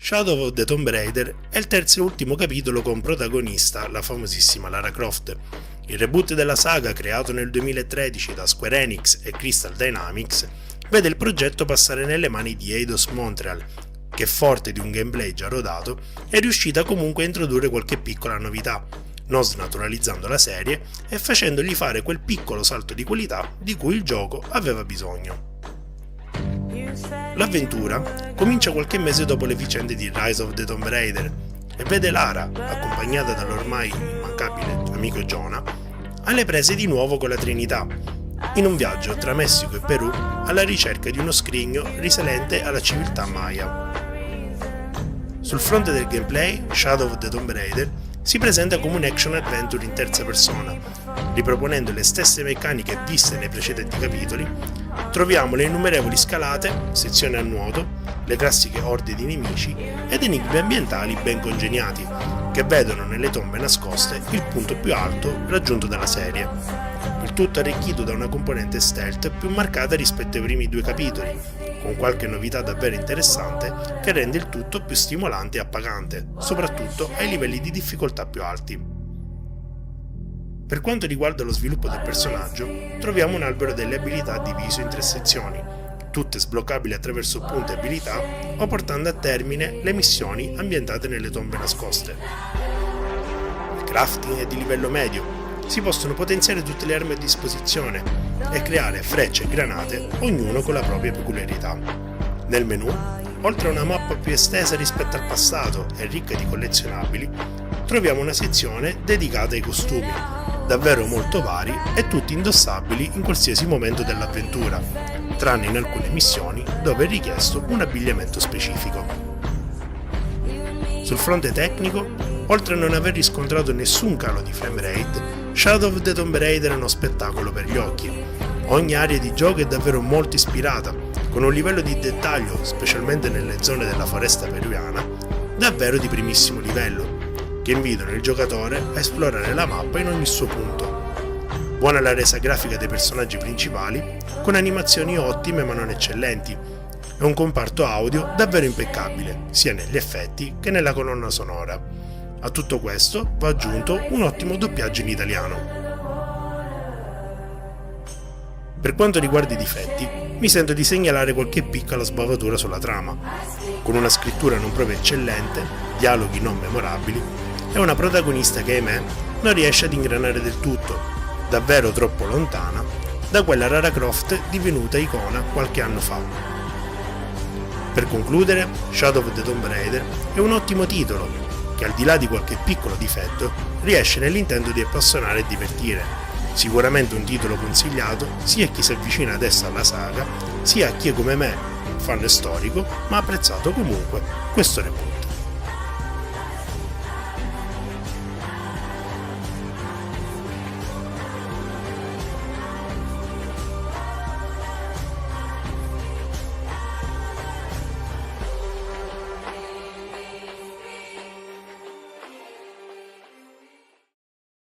Shadow of the Tomb Raider è il terzo e ultimo capitolo con protagonista la famosissima Lara Croft. Il reboot della saga, creato nel 2013 da Square Enix e Crystal Dynamics, vede il progetto passare nelle mani di Eidos Montreal, che forte di un gameplay già rodato è riuscita comunque a introdurre qualche piccola novità, non snaturalizzando la serie e facendogli fare quel piccolo salto di qualità di cui il gioco aveva bisogno. L'avventura comincia qualche mese dopo le vicende di Rise of the Tomb Raider e vede Lara, accompagnata dall'ormai immancabile amico Jonah, alle prese di nuovo con la Trinità, in un viaggio tra Messico e Perù alla ricerca di uno scrigno risalente alla civiltà Maya. Sul fronte del gameplay, Shadow of the Tomb Raider si presenta come un action adventure in terza persona, riproponendo le stesse meccaniche viste nei precedenti capitoli. Troviamo le innumerevoli scalate, sezioni a nuoto, le classiche orde di nemici ed enigmi ambientali ben congeniati, che vedono nelle tombe nascoste il punto più alto raggiunto dalla serie. Il tutto arricchito da una componente stealth più marcata rispetto ai primi due capitoli, con qualche novità davvero interessante che rende il tutto più stimolante e appagante, soprattutto ai livelli di difficoltà più alti. Per quanto riguarda lo sviluppo del personaggio, troviamo un albero delle abilità diviso in 3 sezioni, tutte sbloccabili attraverso punti e abilità o portando a termine le missioni ambientate nelle tombe nascoste. Il crafting è di livello medio, si possono potenziare tutte le armi a disposizione e creare frecce e granate, ognuno con la propria peculiarità. Nel menu, oltre a una mappa più estesa rispetto al passato e ricca di collezionabili, troviamo una sezione dedicata ai costumi, davvero molto vari e tutti indossabili in qualsiasi momento dell'avventura, tranne in alcune missioni dove è richiesto un abbigliamento specifico. Sul fronte tecnico, oltre a non aver riscontrato nessun calo di framerate, Shadow of the Tomb Raider è uno spettacolo per gli occhi. Ogni area di gioco è davvero molto ispirata, con un livello di dettaglio, specialmente nelle zone della foresta peruviana, davvero di primissimo livello, che invitano il giocatore a esplorare la mappa in ogni suo punto. Buona la resa grafica dei personaggi principali, con animazioni ottime ma non eccellenti, e un comparto audio davvero impeccabile, sia negli effetti che nella colonna sonora. A tutto questo va aggiunto un ottimo doppiaggio in italiano. Per quanto riguarda i difetti, mi sento di segnalare qualche piccola sbavatura sulla trama, con una scrittura non proprio eccellente, dialoghi non memorabili e una protagonista che, ahimè, non riesce ad ingranare del tutto, davvero troppo lontana da quella Lara Croft divenuta icona qualche anno fa. Per concludere, Shadow of the Tomb Raider è un ottimo titolo che, al di là di qualche piccolo difetto, riesce nell'intento di appassionare e divertire. Sicuramente un titolo consigliato sia a chi si avvicina adesso alla saga, sia a chi è come me, un fan storico, ma ha apprezzato comunque questo reboot.